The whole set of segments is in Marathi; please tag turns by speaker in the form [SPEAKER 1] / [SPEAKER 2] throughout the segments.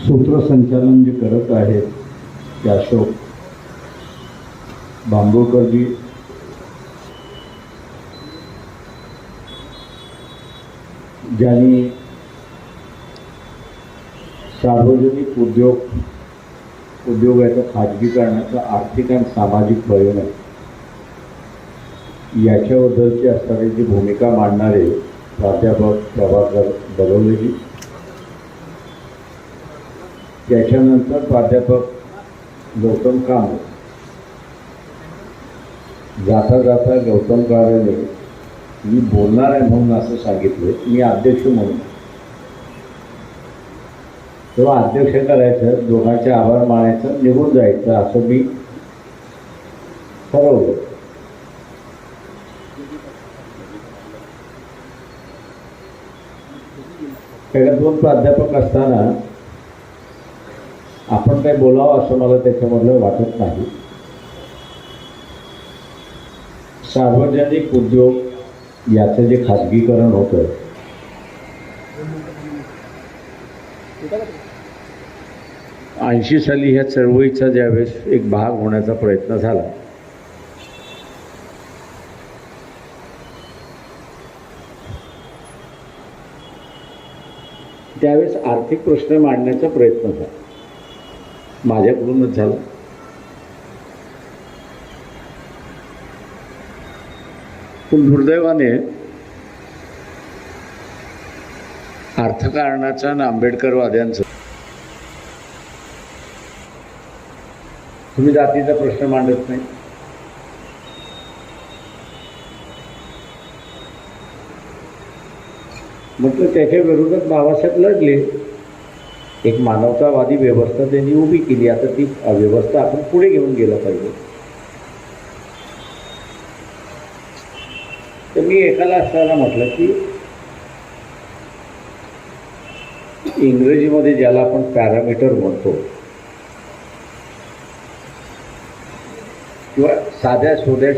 [SPEAKER 1] सूत्रसंचालन जे करत आहेत ते अशोक बांबुळकरजी, ज्यांनी सार्वजनिक उद्योगाच्या खाजगीकरणाचा आर्थिक आणि सामाजिक परिणाम याच्याबद्दलची असणारी जी भूमिका मांडणारे प्राध्यापक प्रभाकर बलवलेजी, त्याच्यानंतर प्राध्यापक गौतम कांबळे. जाता जाता गौतम कांबळेने मी बोलणार आहे म्हणून असं सांगितलं, मी अध्यक्ष म्हणून. तेव्हा अध्यक्ष करायचं, दोघांचे आभार मानायचं, निघून जायचं असं मी ठरवलं. पहिल्या दोन प्राध्यापक असताना आपण काय बोलावं असं मला त्याच्यामधलं वाटत नाही. सार्वजनिक उद्योग याचं जे खाजगीकरण होतं, '80 साली ह्या चळवळीचा ज्यावेळेस एक भाग होण्याचा प्रयत्न झाला, त्यावेळेस आर्थिक प्रश्न मांडण्याचा प्रयत्न झाला, माझ्याकडूनच झाला. पण दुर्दैवाने अर्थकारणाचा आणि आंबेडकरवाद्यांचं, तुम्ही जातीचा प्रश्न मांडत नाही, म्हटलं त्याच्या विरोधात बाबासाहेब लढले. एक मानवतावादी व्यवस्था त्यांनी उभी केली. आता ती व्यवस्था आपण पुढे घेऊन गेलं पाहिजे. तर मी एकाला असताना म्हटलं की इंग्रजीमध्ये ज्याला आपण पॅरामीटर म्हणतो किंवा साध्या सोध्या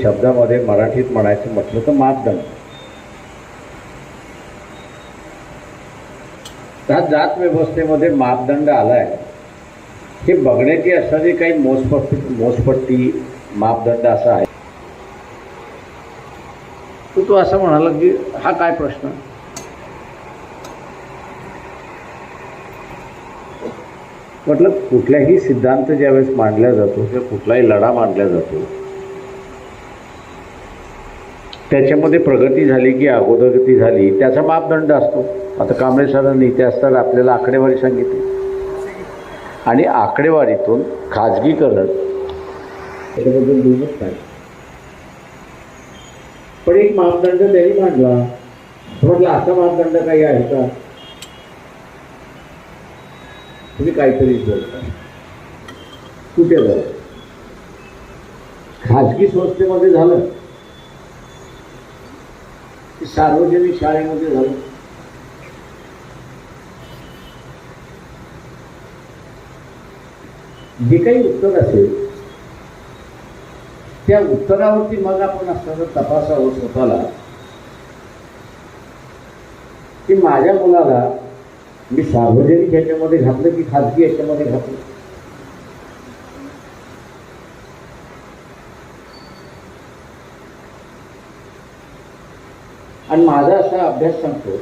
[SPEAKER 1] शब्दामध्ये मराठीत म्हणायचं म्हटलं तर मापदंड. त्या जात व्यवस्थेमध्ये मापदंड आलाय हे बघण्याची असणारी काही मोजपट्टी मापदंड असा आहे. तो असं म्हणाला की हा काय प्रश्न. म्हटलं कुठलाही सिद्धांत ज्यावेळेस मांडला जातो किंवा कुठलाही लढा मांडला जातो त्याच्यामध्ये प्रगती झाली की अगोदरगती झाली त्याचा मापदंड असतो. आता कांबळे सरांनी इतिहासात आपल्याला आकडेवारी सांगितली आणि आकडेवारीतून खाजगीकरण त्याच्याबद्दल बोलत नाही. पण एक मापदंड त्यांनी मांडला. म्हटलं असा मापदंड काही आहे का. तुम्ही काहीतरी बोलता. कुठे झालं. खाजगी संस्थेमध्ये झालं की सार्वजनिक शाळेमध्ये झालं. जे काही उत्तर असेल त्या उत्तरावरती मग आपण असताना तपासावं स्वतःला की माझ्या मुलाला मी सार्वजनिक ह्याच्यामध्ये घातलं की खाजगी ह्याच्यामध्ये घातलं. आणि माझा असा अभ्यास सांगतो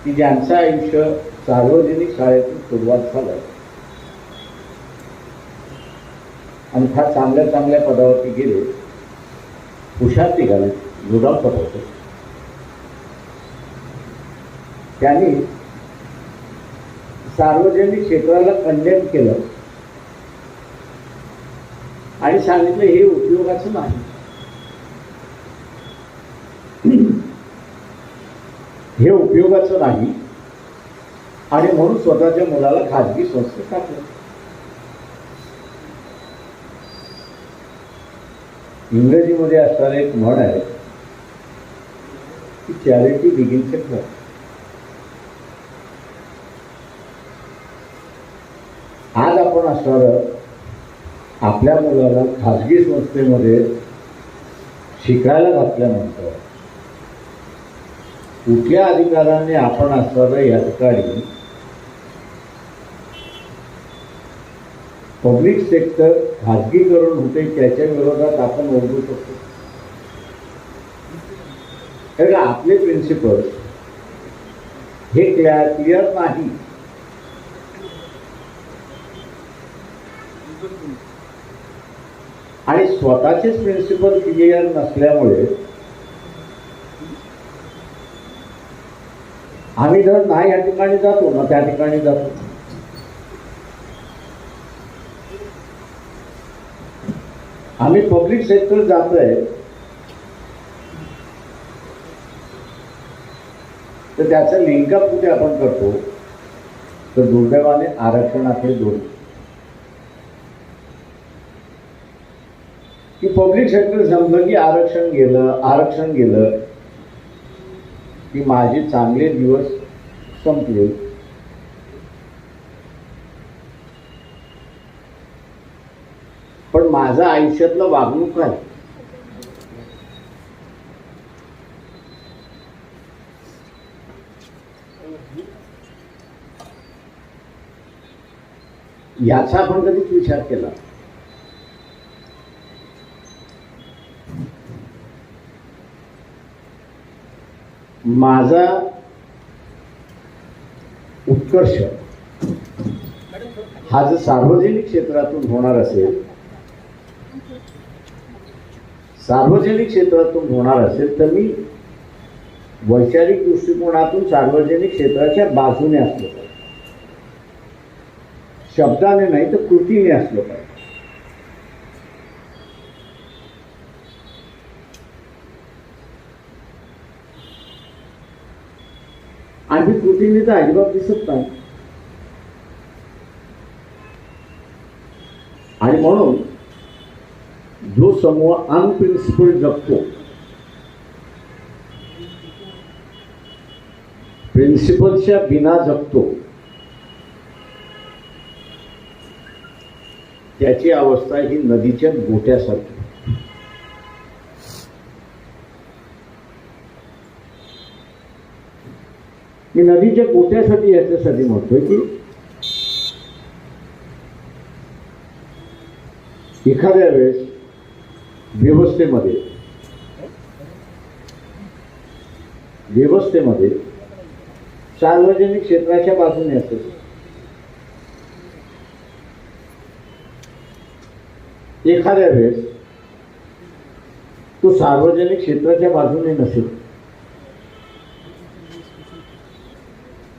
[SPEAKER 1] की ज्यांचं आयुष्य सार्वजनिक शाळेतून सुरुवात झालं आणि फार चांगल्या चांगल्या पदावरती गेले, हुशार निघाले, जुडाव पटवतो, त्यांनी सार्वजनिक क्षेत्राला कंडेम केलं आणि सांगितलं हे उपयोगाचं नाही, हे उपयोगाचं नाही आणि म्हणून स्वतःच्या मुलाला खाजगी संस्थेत टाकलं. इंग्रजीमध्ये असणारे एक म्हण आहे की चॅरिटी बिगिन्स एट होम. आज आपण असणारं आपल्या मुलाला खाजगी संस्थेमध्ये शिकायला घातल्यानंतर कुठल्या अधिकाराने आपण असताना या ठिकाणी पब्लिक सेक्टर खाजगीकरण होते त्याच्या विरोधात आपण ओरडू शकतो? कारण आपले प्रिन्सिपल हे क्लिअर नाही. आणि स्वतःचेच प्रिन्सिपल क्लिअर नसल्यामुळे आम्ही जर नाही या ठिकाणी जातो ना त्या ठिकाणी जातो. आम्ही पब्लिक सेक्टर जातोय तर त्याचं लिंकअप कुठे आपण करतो तर दुर्दैवाने आरक्षणाकडे जोडतो. की पब्लिक सेक्टर समजलं की आरक्षण गेलं की माझे चांगले दिवस संपले. पण माझं आयुष्यातलं वागणूक काय? याचा आपण कधीच विचार केला? माझा उत्कर्ष हा जर सार्वजनिक क्षेत्रातून होणार असेल तर मी वैचारिक दृष्टिकोनातून सार्वजनिक क्षेत्राच्या बाजूने असलो पाहिजे. शब्दाने नाही तर कृतीने असलो पाहिजे. आणि कृतीने तर अजिबात दिसत नाही. आणि म्हणून जो समूह अनप्रिन्सिपल जगतो, प्रिन्सिपलच्या बिना जगतो, त्याची अवस्था ही नदीच्या गोट्यासारखी. मी नदीच्या गोट्यासाठी याच्यासाठी म्हणतोय की एखाद्या वेळेस व्यवस्थेमध्ये सार्वजनिक क्षेत्राच्या बाजूने असेल, एखाद्या वेळेस तो सार्वजनिक क्षेत्राच्या बाजूने नसेल.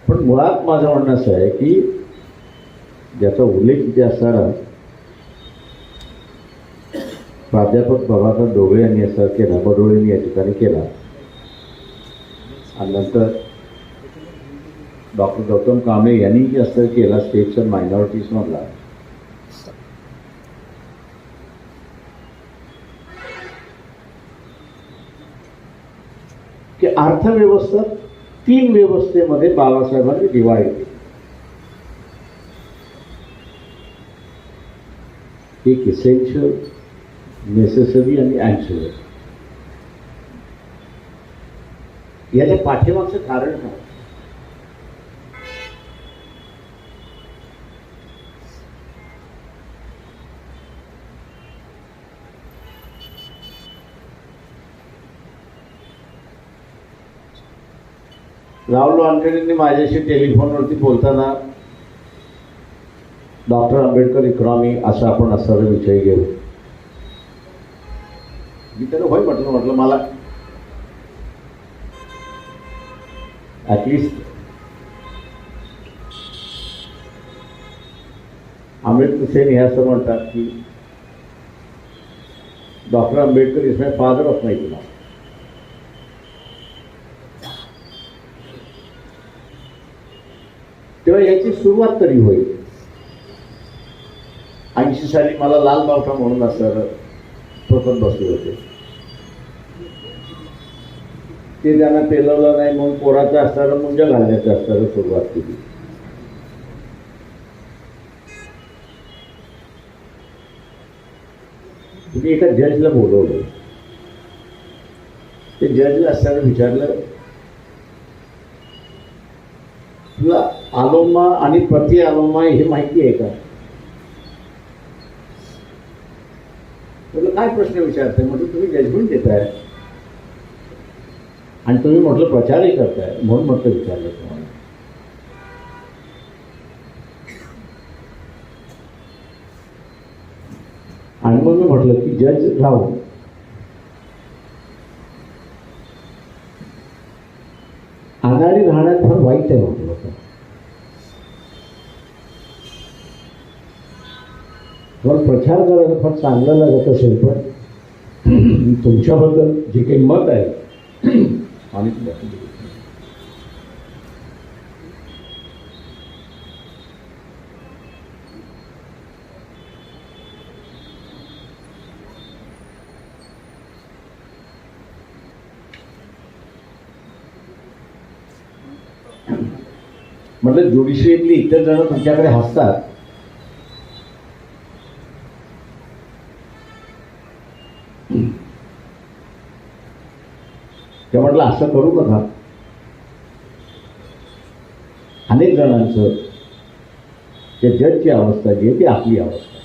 [SPEAKER 1] पण मुळात माझं म्हणणं असं आहे की ज्याचा उल्लेख इथे असताना प्राध्यापक प्रभाकर डोळे यांनी असा केला, बडोळेंनी या ठिकाणी केला, आणि नंतर डॉक्टर गौतम कांबळे यांनी असं केला स्टेट्स अँड मायनॉरिटीज मधला. की अर्थव्यवस्था 3 व्यवस्थेमध्ये बाबासाहेबांनी डिवाइड केली. एक इसेन्शियल, नेसेसरी आणि ॲन्सिलरी. याच्या पाठीमागचं कारण काय? राहुल वानखेडेंनी माझ्याशी टेलिफोनवरती बोलताना डॉक्टर आंबेडकर इकॉनॉमी असा आपण असणारा विषय घेऊ. मी त्याला होय म्हटलं मला ॲटलिस्ट अमृत हुसेन हे असं म्हणतात की doctor Ambedkar is my father of my economy. तेव्हा याची सुरुवात तरी होईल. 80 साली मला लाल बावटा म्हणून असं प्रकट बसले होते. ते त्यांना पेलवलं नाही म्हणून पोराचं असणारं मुंजा घालण्याचं असणारं सुरुवात केली. तुम्ही एका जजला बोलवलं. ते जजला असताना विचारलं तुला अलोमा आणि प्रति अलोमा हे माहिती आहे का? तुला काय प्रश्न विचारताय? म्हटलं तुम्ही जजमेंट देताय आणि तुम्ही म्हटलं प्रचारही करताय, म्हणून म्हटलं विचारलं तुम्हाला. आणि मग मी म्हटलं की जज राहून आघाडी राहण्यात फार वाईट आहे म्हटलं होतं. मला प्रचार करायला फार चांगलं लागत असेल, पण तुमच्याबद्दल जे काही मत आहे आणि म्हटलं ज्युडिशियरीतली इतर जण तुमच्याकडे हसतात, ते म्हटलं असं करू नका. अनेक जणांचं त्या जजची अवस्था जी आहे ती आपली अवस्था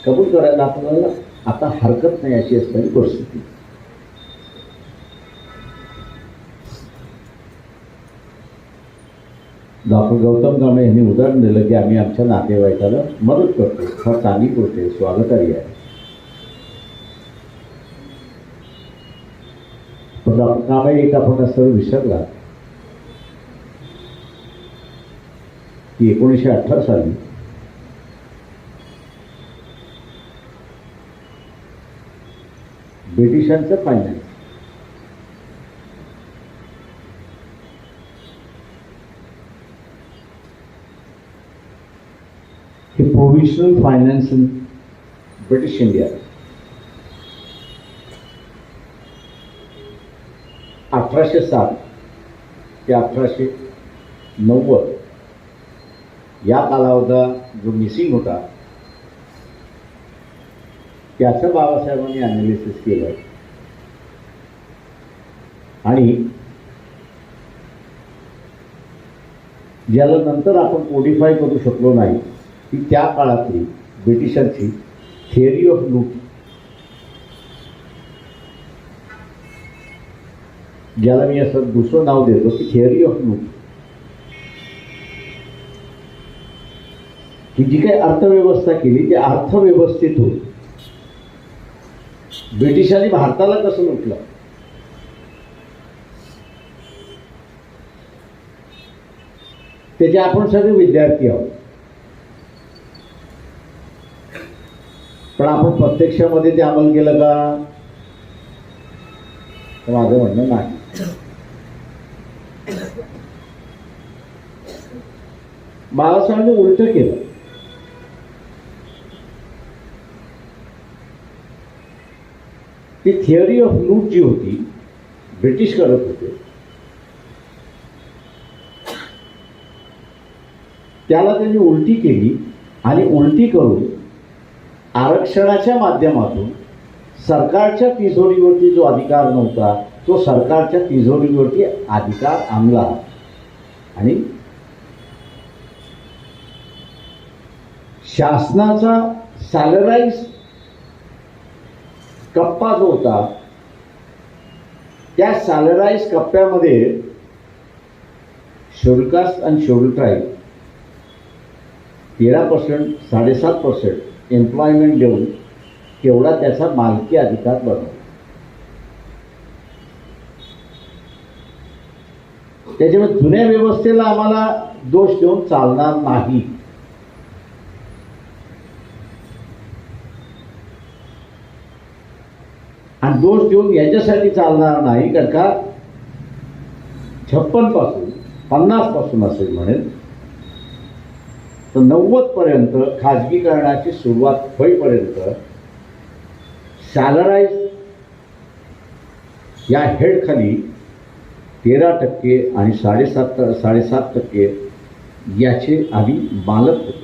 [SPEAKER 1] कबूल करायला आपल्याला आता हरकत नाही अशी असणारी परिस्थिती. डॉक्टर गौतम कांबळे यांनी उदाहरण दिलं की आम्ही आमच्या नातेवाईकाला मदत करतो, फार चांगली गोष्ट आहे, स्वागतार्ह आहे. पण डॉक्टर कांबळे एक आपण असं विसरला की 1918 साली ब्रिटिशांचं फायनान्स हे प्रोव्हिशनल फायनान्स इन ब्रिटिश इंडिया 1807 ते 1890 या कालावधीत जो मिसिंग होता त्याचं बाबासाहेबांनी ॲनालिसिस केलं आणि ज्याला नंतर आपण कोडिफाय करू शकलो नाही ती त्या काळातली ब्रिटिशांची थिअरी ऑफ लूट, ज्याला मी असं दुसरं नाव देतो की थिअरी ऑफ लूट, की जी काही अर्थव्यवस्था केली त्या अर्थव्यवस्थेतून ब्रिटिशांनी भारताला कसं लुटलं, त्याचे आपण सगळे विद्यार्थी आहोत. पण आपण प्रत्यक्षामध्ये ते अंमल केलं का? तर माझं म्हणणं नाही. बाळासाहेबांनी उलट केलं. ती थिअरी ऑफ लूट जी होती ब्रिटिश करत होते त्याला त्यांनी उलटी केली आणि उलटी करून आरक्षणाच्या माध्यमातून सरकारच्या तिजोरीवरती जो अधिकार नव्हता तो सरकारच्या तिजोरीवरती अधिकार आणला आणि शासनाचा सॅलराईज कप्पा जो होता त्या सॅलराईज कप्प्यामध्ये शेड्यूल कास्ट आणि शेड्यूल ट्राईब 13%, 7.5% एम्प्लॉयमेंट देऊन तेवढा त्याचा मालकी अधिकार बनवला. त्याच्यामुळे जुन्या व्यवस्थेला आम्हाला दोष देऊन चालणार नाही. आणि दोष देऊन याच्यासाठी चालणार नाही कारण का 56 पासून 50 पासून असेल म्हणेल तर 90 पर्यंत खाजगीकरणाची सुरुवात होईपर्यंत सॅलराईज या हेडखाली 13% आणि 7.5% याचे आधी मालक होते.